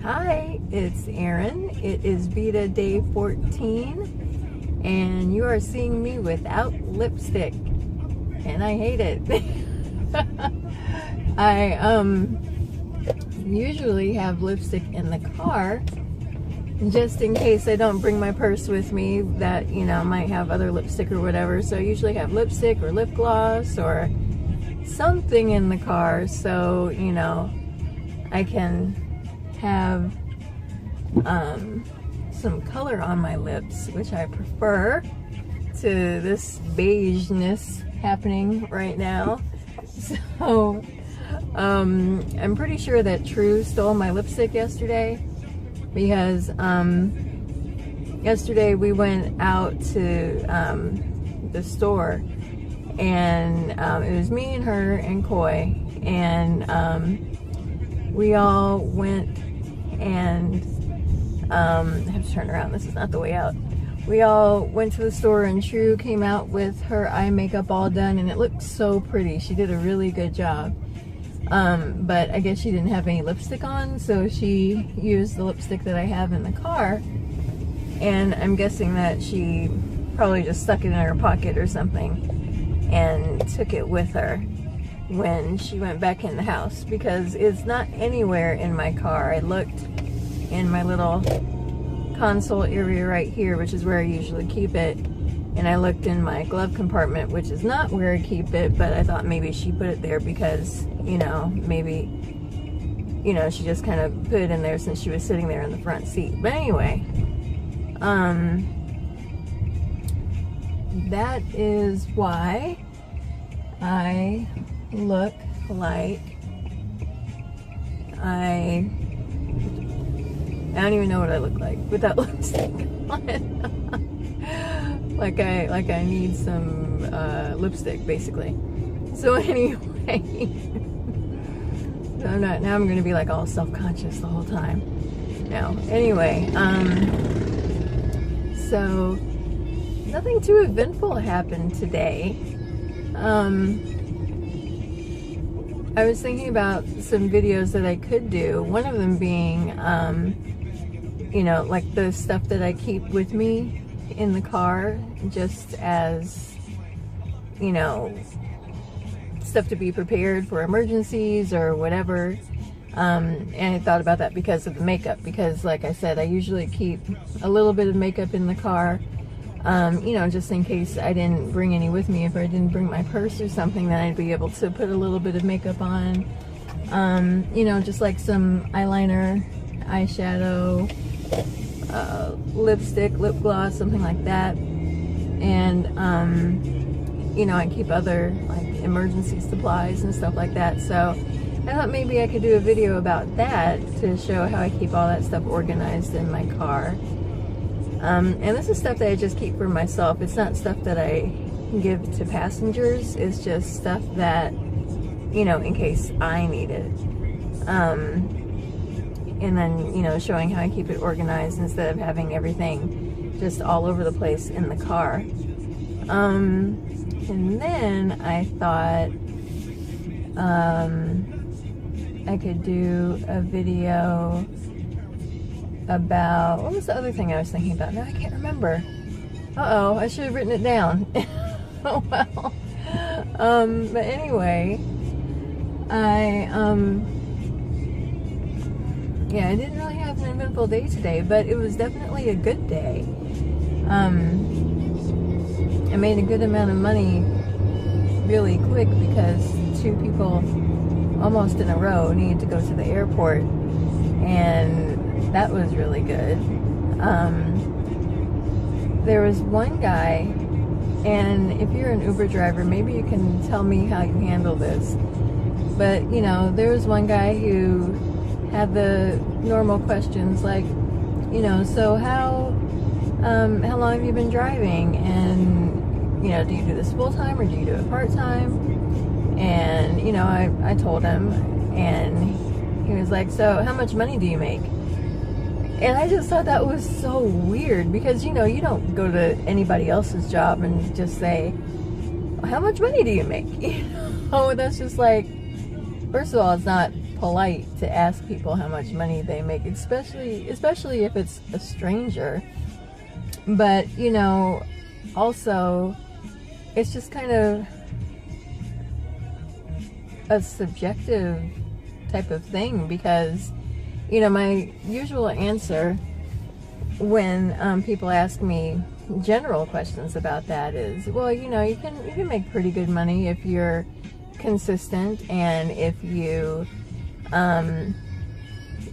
Hi, it's Erin. It is VEDA day 14, and you are seeing me without lipstick, and I hate it. I usually have lipstick in the car, just in case I don't bring my purse with me that, might have other lipstick or whatever. So I usually have lipstick or lip gloss or something in the car, so, I can have some color on my lips, which I prefer to this beigeness happening right now. So I'm pretty sure that True stole my lipstick yesterday, because yesterday we went out to the store, and it was me and her and Koi, and we all went and I have to turn around, this is not the way out. We all went to the store, and True came out with her eye makeup all done, and it looked so pretty. She did a really good job. But I guess she didn't have any lipstick on, so she used the lipstick that I have in the car, and I'm guessing that she probably just stuck it in her pocket or something and took it with her when she went back in the house, because it's not anywhere in my car. I looked in my little console area right here, which is where I usually keep it, and I looked in my glove compartment, which is not where I keep it, but I thought maybe she put it there because, maybe, she just kind of put it in there since she was sitting there in the front seat. But anyway, that is why I look like I don't even know what I look like without lipstick on. like I need some lipstick, basically. So anyway, now I'm gonna be like all self-conscious the whole time. No, anyway, so nothing too eventful happened today. I was thinking about some videos that I could do. One of them being, like the stuff that I keep with me in the car, just as, stuff to be prepared for emergencies or whatever. And I thought about that because of the makeup, because like I said, I usually keep a little bit of makeup in the car, just in case I didn't bring any with me. If I didn't bring my purse or something, then I'd be able to put a little bit of makeup on, just like some eyeliner, eyeshadow, lipstick, lip gloss, something like that. And I keep other like emergency supplies and stuff like that. So I thought maybe I could do a video about that to show how I keep all that stuff organized in my car. And this is stuff that I just keep for myself. It's not stuff that I give to passengers. It's just stuff that, in case I need it. And then, showing how I keep it organized instead of having everything just all over the place in the car. And then I thought I could do a video about, what was the other thing I was thinking about? Now I can't remember. Uh-oh, I should have written it down. Oh well. But anyway, I didn't really have an eventful day today, but it was definitely a good day. I made a good amount of money really quick because 2 people almost in a row needed to go to the airport, and that was really good. There was one guy, and if you're an Uber driver, maybe you can tell me how you handle this, but there was one guy who had the normal questions like, so how long have you been driving, and do you do this full-time or do you do it part-time? And I told him, and he was like, so how much money do you make? And I just thought that was so weird, because you don't go to anybody else's job and just say, how much money do you make? That's just like, first of all, it's not polite to ask people how much money they make, especially if it's a stranger. But, you know, also, it's just kind of a subjective type of thing, because, you know, my usual answer when people ask me general questions about that is, well, you know, you can make pretty good money if you're consistent, and if you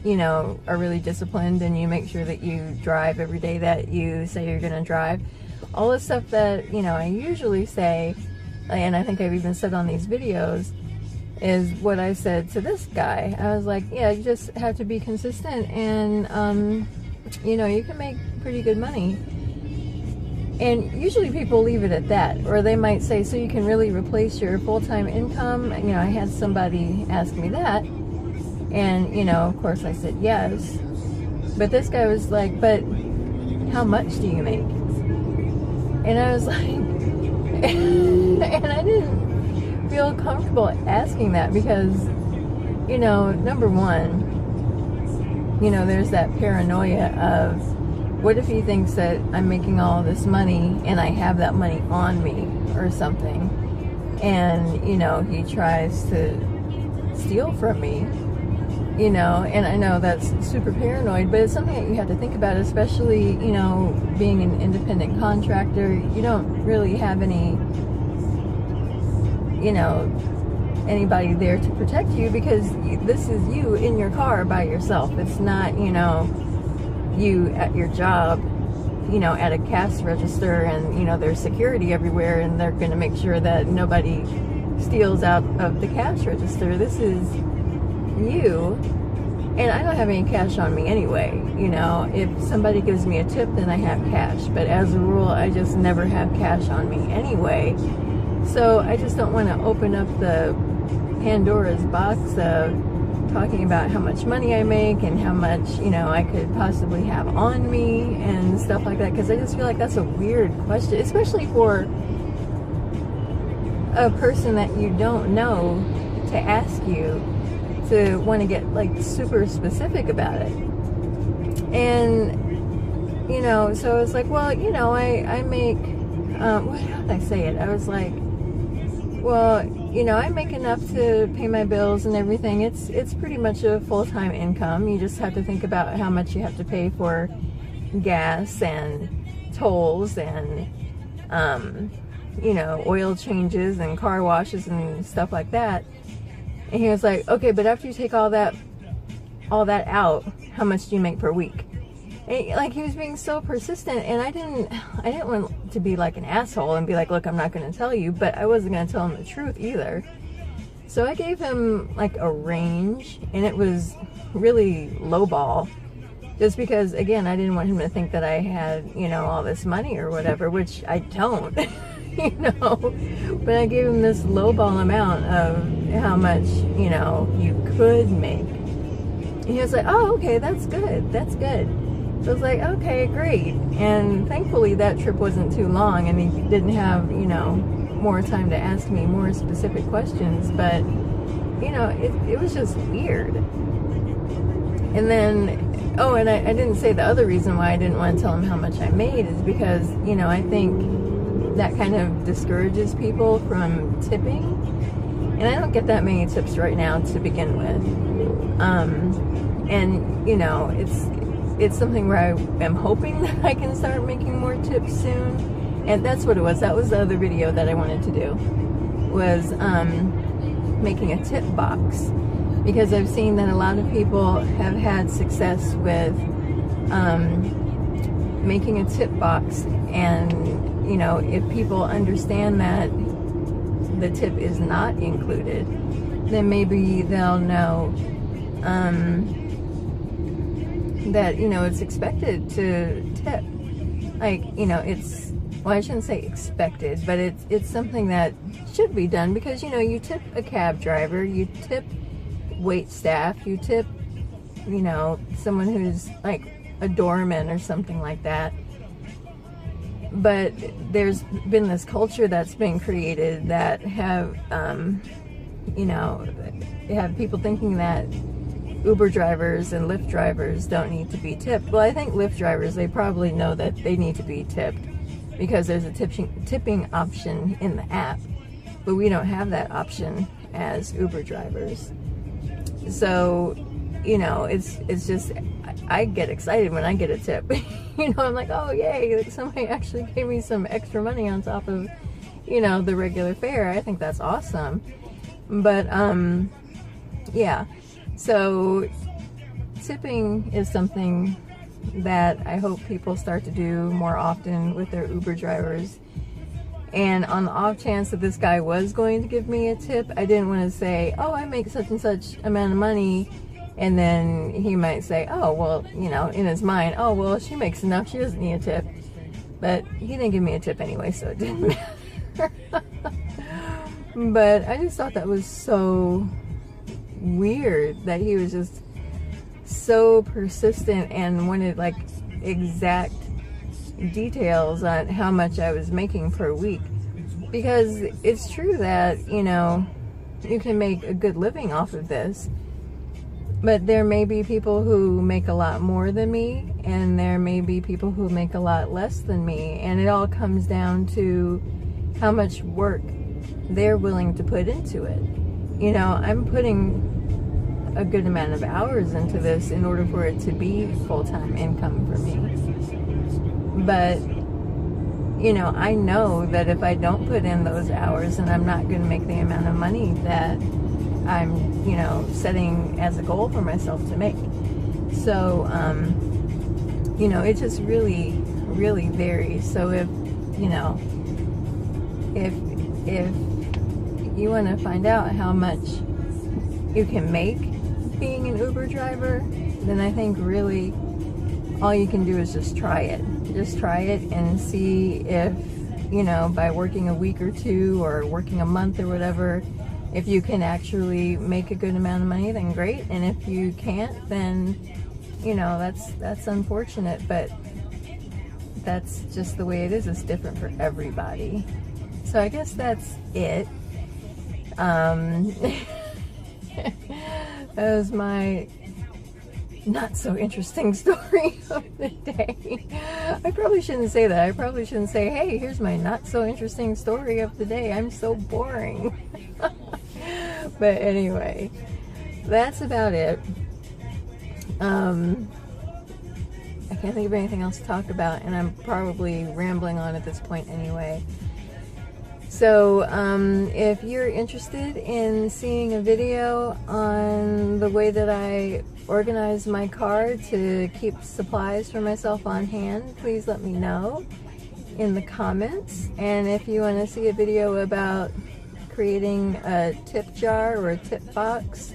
you know, are really disciplined, and you make sure that you drive every day that you say you're gonna drive. All the stuff that, you know, I usually say, and I think I've even said on these videos, is what I said to this guy. I was like, yeah, you just have to be consistent, and you know, you can make pretty good money. And usually people leave it at that, or they might say, so you can really replace your full-time income? You know, I had somebody ask me that, and, you know, of course I said yes. But this guy was like, but how much do you make? And I was like, and I didn't feel comfortable asking that, because, you know, number one, you know, there's that paranoia of, what if he thinks that I'm making all this money and I have that money on me or something, and, you know, he tries to steal from me, you know? And I know that's super paranoid, but it's something that you have to think about, especially, you know, being an independent contractor. You don't really have any, you know, anybody there to protect you, because this is you in your car by yourself. It's not, you know, you at your job, you know, at a cash register, and, you know, there's security everywhere, and they're going to make sure that nobody steals out of the cash register. This is you, and I don't have any cash on me anyway. You know, if somebody gives me a tip, then I have cash, but as a rule, I just never have cash on me anyway. So I just don't want to open up the Pandora's box of talking about how much money I make and how much, you know, I could possibly have on me and stuff like that, because I just feel like that's a weird question, especially for a person that you don't know to ask you, to want to get like super specific about it. And, you know, so it's like, well, you know, I make, how did I say it? I was like, well, you know, I make enough to pay my bills and everything. It's pretty much a full-time income. You just have to think about how much you have to pay for gas and tolls and, you know, oil changes and car washes and stuff like that. And he was like, okay, but after you take all that out, how much do you make per week? And, like, he was being so persistent, and I didn't want to be like an asshole and be like, look, I'm not going to tell you, but I wasn't going to tell him the truth either. So I gave him like a range, and it was really lowball, just because, again, I didn't want him to think that I had, you know, all this money or whatever, which I don't, you know. But I gave him this lowball amount of how much, you know, you could make. And he was like, oh, okay, that's good, that's good. So I was like, okay, great. And thankfully that trip wasn't too long, and he didn't have, you know, more time to ask me more specific questions. But, you know, it was just weird. And then, oh, and I didn't say the other reason why I didn't want to tell him how much I made is because, you know, I think that kind of discourages people from tipping. And I don't get that many tips right now to begin with. And, you know, it's something where I am hoping that I can start making more tips soon. And that's what it was. That was the other video that I wanted to do, was making a tip box. Because I've seen that a lot of people have had success with making a tip box. And, you know, if people understand that the tip is not included, then maybe they'll know that, you know, it's expected to tip. Like, you know, it's, well, I shouldn't say expected, but it's something that should be done, because, you know, you tip a cab driver, you tip wait staff, you tip, you know, someone who's like a doorman or something like that. But there's been this culture that's been created that have, you know, have people thinking that Uber drivers and Lyft drivers don't need to be tipped. Well, I think Lyft drivers, they probably know that they need to be tipped because there's a tipping option in the app, but we don't have that option as Uber drivers. So, you know, it's just, I get excited when I get a tip. You know, I'm like, oh yay, like somebody actually gave me some extra money on top of, you know, the regular fare. I think that's awesome. But yeah, so tipping is something that I hope people start to do more often with their Uber drivers. And on the off chance that this guy was going to give me a tip, I didn't want to say, oh, I make such and such amount of money, and then he might say, oh, well, you know, in his mind, oh, well, she makes enough, she doesn't need a tip. But he didn't give me a tip anyway, so it didn't matter. But I just thought that was so weird that he was just so persistent and wanted like exact details on how much I was making per week. Because it's true that, you know, you can make a good living off of this, but there may be people who make a lot more than me, and there may be people who make a lot less than me, and it all comes down to how much work they're willing to put into it. You know, I'm putting a good amount of hours into this in order for it to be full-time income for me. But, you know, I know that if I don't put in those hours, then I'm not going to make the amount of money that I'm, you know, setting as a goal for myself to make. So, you know, it just really, really varies. So if, you know, if you want to find out how much you can make being an Uber driver, then I think really all you can do is just try it. Just try it and see if, you know, by working a week or two or working a month or whatever, if you can actually make a good amount of money, then great. And if you can't, then, you know, that's unfortunate, but that's just the way it is. It's different for everybody. So I guess that's it. That was my not so interesting story of the day. I probably shouldn't say that. I probably shouldn't say, hey, here's my not so interesting story of the day. I'm so boring. But anyway, that's about it. I can't think of anything else to talk about, and I'm probably rambling on at this point anyway. So if you're interested in seeing a video on the way that I organize my car to keep supplies for myself on hand, please let me know in the comments. And if you want to see a video about creating a tip jar or a tip box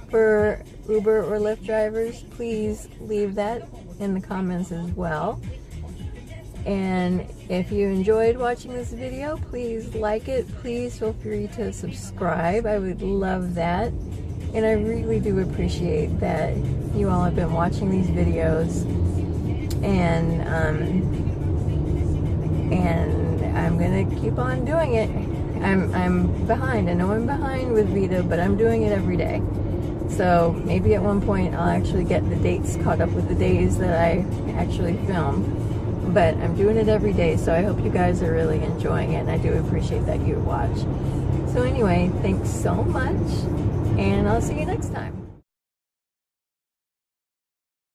for Uber or Lyft drivers, please leave that in the comments as well. And if you enjoyed watching this video, please like it. Please feel free to subscribe. I would love that. And I really do appreciate that you all have been watching these videos. And I'm gonna keep on doing it. I'm behind. I know I'm behind with VEDA, but I'm doing it every day. So maybe at one point I'll actually get the dates caught up with the days that I actually film. But I'm doing it every day, so I hope you guys are really enjoying it, and I do appreciate that you watch. So anyway, thanks so much, and I'll see you next time.